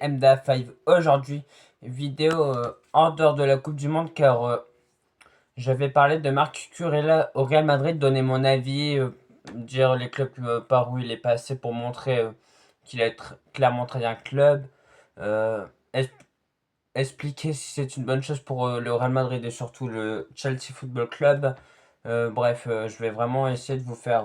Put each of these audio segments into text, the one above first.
MDA5 aujourd'hui, vidéo en dehors de la Coupe du Monde car je vais parler de Marc Cucurella au Real Madrid, donner mon avis, dire les clubs par où il est passé pour montrer qu'il a clairement très un club, euh, es- expliquer si c'est une bonne chose pour le Real Madrid et surtout le Chelsea Football Club. Bref, je vais vraiment essayer de vous faire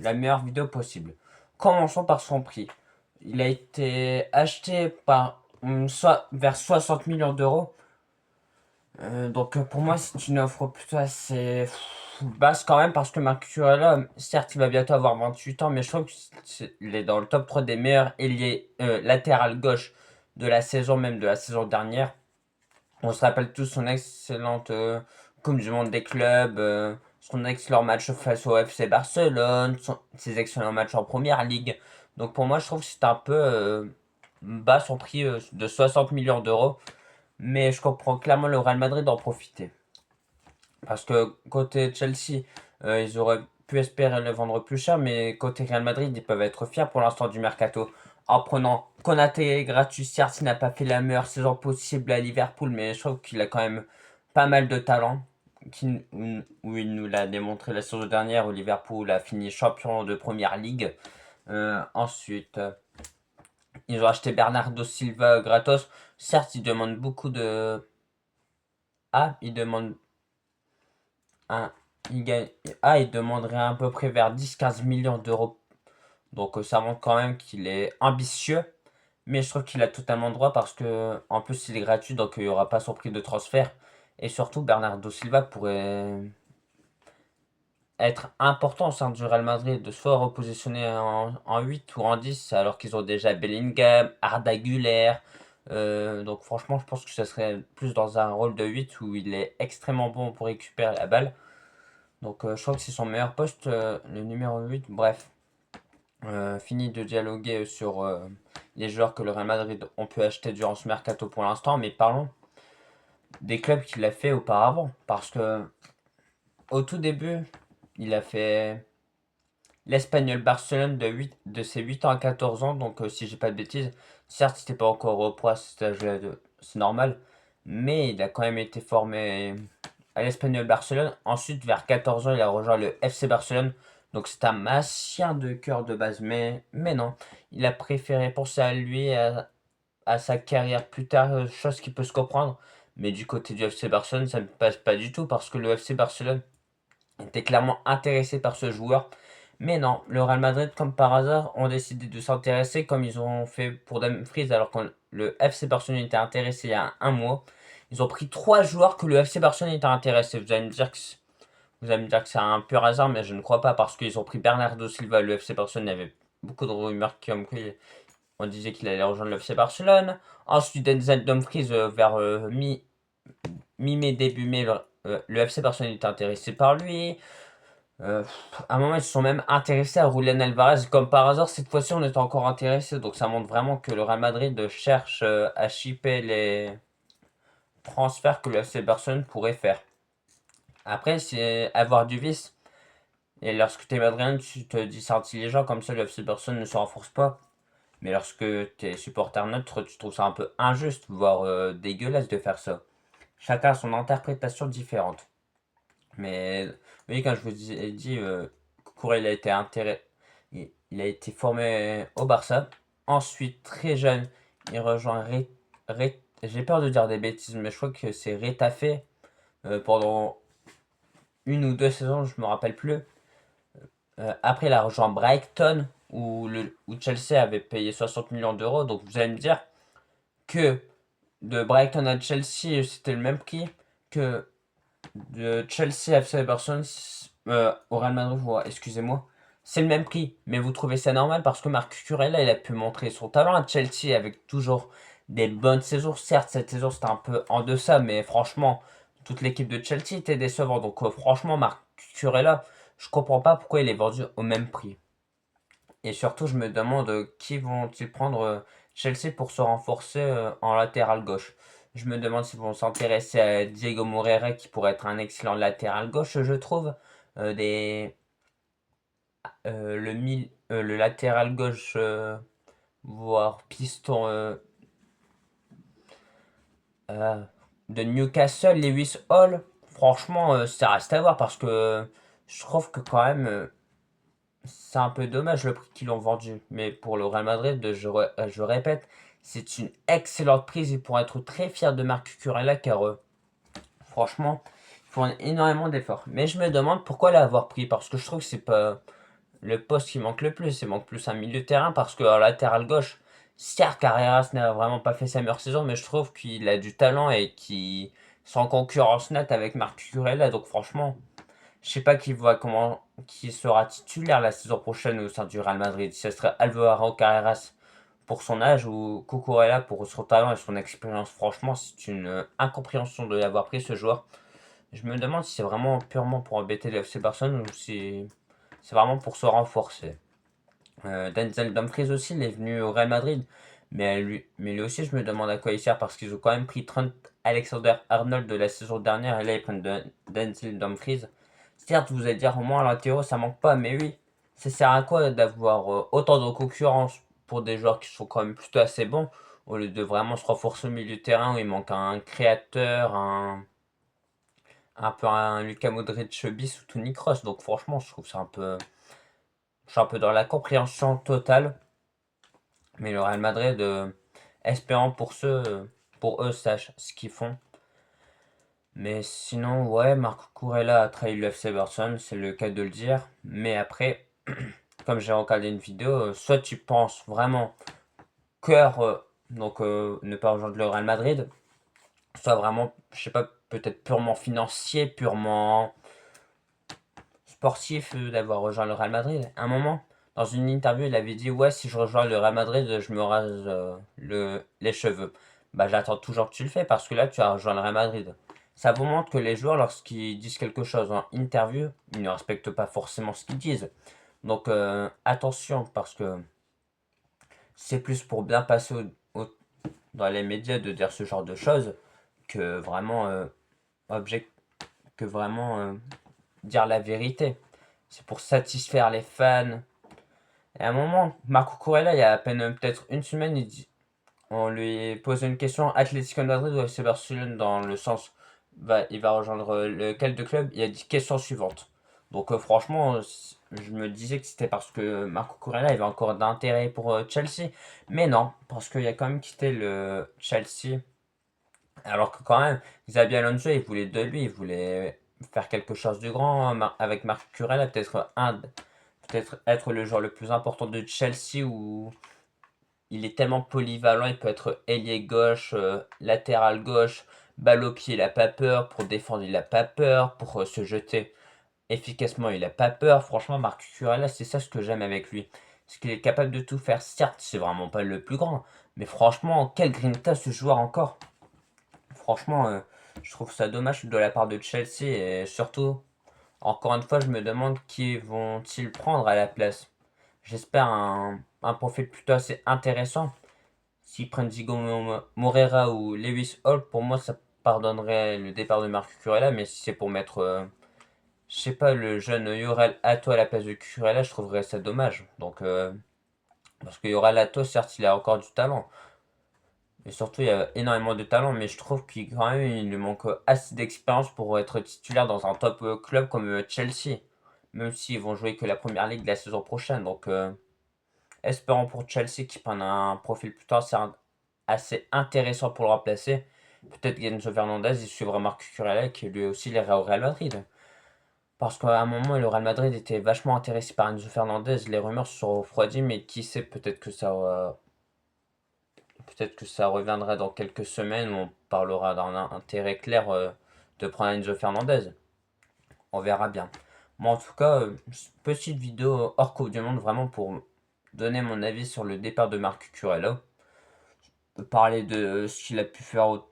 la meilleure vidéo possible. Commençons par son prix. Il a été acheté par soit vers 60 millions d'euros. Donc pour moi, c'est une offre plutôt assez basse quand même parce que Marc Cucurella, certes, il va bientôt avoir 28 ans, mais je trouve qu'il est dans le top 3 des meilleurs ailiers latéral gauche de la saison, même de la saison dernière. On se rappelle tous son excellente Coupe du Monde des clubs, son excellent match face au FC Barcelone, ses excellents matchs en Première Ligue. Donc pour moi, je trouve que c'est un peu bas son prix de 60 millions d'euros. Mais je comprends clairement le Real Madrid d'en profiter. Parce que côté Chelsea, ils auraient pu espérer le vendre plus cher, mais côté Real Madrid, ils peuvent être fiers pour l'instant du mercato. En prenant Konaté gratuit, certes, il n'a pas fait la meilleure saison possible à Liverpool, mais je trouve qu'il a quand même pas mal de talent. Où il nous l'a démontré la saison dernière, où Liverpool a fini champion de première ligue. Ensuite, ils ont acheté Bernardo Silva gratos. Certes, il demande beaucoup de. Ah, il demande un. Il gagne. Ah, il demanderait à peu près vers 10-15 millions d'euros. Donc ça montre quand même qu'il est ambitieux. Mais je trouve qu'il a totalement droit parce que en plus il est gratuit donc il n'y aura pas son prix de transfert. Et surtout Bernardo Silva pourrait être important au sein du Real Madrid de soit repositionner en 8 ou en 10 alors qu'ils ont déjà Bellingham, Arda Güler. Donc franchement je pense que ce serait plus dans un rôle de 8 où il est extrêmement bon pour récupérer la balle. Donc je crois que c'est son meilleur poste, le numéro 8. Bref, fini de dialoguer sur les joueurs que le Real Madrid ont pu acheter durant ce mercato pour l'instant, mais parlons des clubs qu'il a fait auparavant. Parce que au tout début, il a fait l'Espagnol Barcelone de ses 8 ans à 14 ans, donc si j'ai pas de bêtises, certes c'était pas encore au pro à cet âge-là, c'est normal, mais il a quand même été formé à l'Espagnol Barcelone. Ensuite, vers 14 ans, il a rejoint le FC Barcelone. Donc c'est un maintien de cœur de base. Mais non, il a préféré penser à lui, à sa carrière plus tard, chose qui peut se comprendre. Mais du côté du FC Barcelone, ça ne passe pas du tout parce que le FC Barcelone était clairement intéressé par ce joueur. Mais non, le Real Madrid, comme par hasard, ont décidé de s'intéresser comme ils ont fait pour Dumfries alors que le FC Barcelone était intéressé il y a un mois. Ils ont pris trois joueurs que le FC Barcelone était intéressé. Vous allez me dire que c'est un pur hasard, mais je ne crois pas parce qu'ils ont pris Bernardo Silva. Le FC Barcelone, il y avait beaucoup de rumeurs comme quoi on disait qu'il allait rejoindre le FC Barcelone. Ensuite, Denzel Dumfries vers mi-mai, début mai, le FC Barcelone était intéressé par lui. À un moment, ils se sont même intéressés à Julian Alvarez. Comme par hasard, cette fois-ci, on est encore intéressé. Donc ça montre vraiment que le Real Madrid cherche à shipper les transferts que le FC Barcelone pourrait faire. Après, c'est avoir du vice. Et lorsque t'es Madrid, tu te dis c'est intelligent, comme ça le FC Barcelone ne se renforce pas. Mais lorsque t'es supporter neutre, tu trouves ça un peu injuste, voire dégueulasse de faire ça. Chacun a son interprétation différente. Mais vous voyez, quand je vous ai dit, Kouré, il a été formé au Barça. Ensuite, très jeune, il rejoint j'ai peur de dire des bêtises, mais je crois que c'est Retafe pendant une ou deux saisons, je me rappelle plus. Après, il a rejoint Brighton, où Chelsea avait payé 60 millions d'euros. Donc, vous allez me dire que de Brighton à Chelsea, c'était le même prix que de Chelsea à FC Barcelone au Real Madrid, excusez-moi. C'est le même prix, mais vous trouvez ça normal parce que Marc Cucurella, il a pu montrer son talent à Chelsea avec toujours des bonnes saisons. Certes, cette saison c'était un peu en deçà, mais franchement, toute l'équipe de Chelsea était décevante. Donc franchement, Marc Cucurella, je comprends pas pourquoi il est vendu au même prix. Et surtout, je me demande qui vont-ils prendre Chelsea pour se renforcer en latéral gauche. Je me demande s'ils vont s'intéresser à Diego Moreira qui pourrait être un excellent latéral gauche, je trouve. Euh, des, le latéral gauche, voire piston Heu, de Newcastle, Lewis Hall, franchement, ça reste à voir parce que je trouve que quand même, c'est un peu dommage le prix qu'ils l'ont vendu. Mais pour le Real Madrid, je répète, c'est une excellente prise. Ils pourraient être très fiers de Marc Cucurella car, franchement, ils font énormément d'efforts. Mais je me demande pourquoi l'avoir pris parce que je trouve que c'est pas le poste qui manque le plus. Il manque plus un milieu de terrain parce qu'en latéral gauche, certes, Carreras n'a vraiment pas fait sa meilleure saison, mais je trouve qu'il a du talent et qu'il est en concurrence nette avec Marc Cucurella. Donc franchement, je sais pas qui sera titulaire la saison prochaine au sein du Real Madrid. Si ce serait Alvaro Carreras pour son âge ou Cucurella pour son talent et son expérience. Franchement, c'est une incompréhension de l'avoir pris ce joueur. Je me demande si c'est vraiment purement pour embêter le FC Barcelone ou si c'est vraiment pour se renforcer. Denzel Dumfries aussi, il est venu au Real Madrid. Mais lui aussi, je me demande à quoi il sert parce qu'ils ont quand même pris Trent Alexander-Arnold de la saison dernière et là, ils prennent Denzel Dumfries. Certes, vous allez dire au moins à l'intérieur, ça manque pas, mais oui, ça sert à quoi d'avoir autant de concurrence pour des joueurs qui sont quand même plutôt assez bons au lieu de vraiment se renforcer au milieu de terrain où il manque un créateur, un peu un Luka Modric bis ou Toni Kroos. Donc franchement, je trouve ça un peu, je suis un peu dans la compréhension totale. Mais le Real Madrid, espérant pour eux, sachent ce qu'ils font. Mais sinon, ouais, Marco Kurela a trahi le FC Barcelone, c'est le cas de le dire. Mais après, comme j'ai regardé une vidéo, soit tu penses vraiment cœur, ne pas rejoindre le Real Madrid, soit vraiment, je sais pas, peut-être purement financier, purement sportif d'avoir rejoint le Real Madrid. À un moment, dans une interview, il avait dit ouais, si je rejoins le Real Madrid, je me rase les cheveux. Bah, j'attends toujours que tu le fais parce que là, tu as rejoint le Real Madrid. Ça vous montre que les joueurs, lorsqu'ils disent quelque chose en interview, ils ne respectent pas forcément ce qu'ils disent. Donc attention parce que c'est plus pour bien passer dans les médias de dire ce genre de choses que vraiment object, que vraiment dire la vérité. C'est pour satisfaire les fans. Et à un moment, Marco Corella, il y a à peine peut-être une semaine, on lui posait une question Atlético de Madrid ou FC Barcelone dans le sens il va rejoindre lequel de club. Il a dit question suivante. Donc franchement, je me disais que c'était parce que Marco Corella avait encore d'intérêt pour Chelsea. Mais non, parce qu'il a quand même quitté le Chelsea. Alors que quand même, Xabi Alonso, il voulait de lui, il voulait faire quelque chose de grand avec Marco Corella, peut-être être le joueur le plus important de Chelsea où il est tellement polyvalent, il peut être ailier gauche, latéral gauche, balle au pied, il a pas peur, pour défendre, il a pas peur, pour se jeter efficacement, il a pas peur. Franchement, Marc Cucurella, c'est ça ce que j'aime avec lui. Parce qu'il est capable de tout faire. Certes, c'est vraiment pas le plus grand, mais franchement, quel grinta ce joueur encore. Franchement, je trouve ça dommage de la part de Chelsea et surtout, encore une fois, je me demande qui vont-ils prendre à la place. J'espère un profil plutôt assez intéressant. S'ils prennent Zigo Moreira ou Lewis Hall, pour moi, ça pardonnerait le départ de Marc Cucurella. Mais si c'est pour mettre, je sais pas, le jeune Yorel Hato à la place de Cucurella, je trouverais ça dommage. Donc, parce que Yorel Hato, certes, il a encore du talent. Et surtout, il y a énormément de talent, mais je trouve qu'il quand même, il lui manque assez d'expérience pour être titulaire dans un top club comme Chelsea. Même s'ils vont jouer que la première ligue la saison prochaine. Donc, espérons pour Chelsea qu'ils prennent un profil plutôt assez intéressant pour le remplacer. Peut-être Enzo Fernandez, il suivra Marc Cucurella qui lui aussi irait au Real Madrid. Parce qu'à un moment, le Real Madrid était vachement intéressé par Enzo Fernandez. Les rumeurs se sont refroidies, mais qui sait, peut-être que ça reviendra dans quelques semaines où on parlera d'un intérêt clair de prendre Enzo Fernandez. On verra bien. Moi, en tout cas, petite vidéo hors Coupe du Monde, vraiment pour donner mon avis sur le départ de Marc Cucurella. Parler de ce qu'il a pu faire au-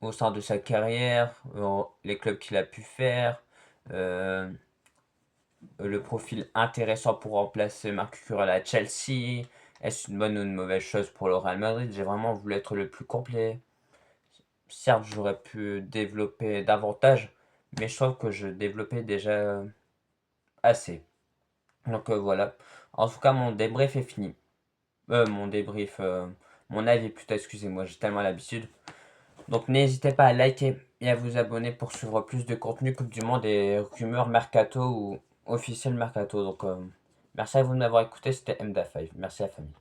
au sein de sa carrière, les clubs qu'il a pu faire, euh, le profil intéressant pour remplacer Marc Cucurella à Chelsea. Est-ce une bonne ou une mauvaise chose pour le Real Madrid? J'ai vraiment voulu être le plus complet. Certes, j'aurais pu développer davantage, mais je trouve que je développais déjà assez. Donc voilà. En tout cas, mon débrief est fini. Mon débrief, mon avis plutôt, excusez-moi, j'ai tellement l'habitude. Donc n'hésitez pas à liker et à vous abonner pour suivre plus de contenu Coupe du Monde et rumeurs Mercato ou officiel Mercato. Donc merci à vous de m'avoir écouté, c'était MDA5. Merci à la famille.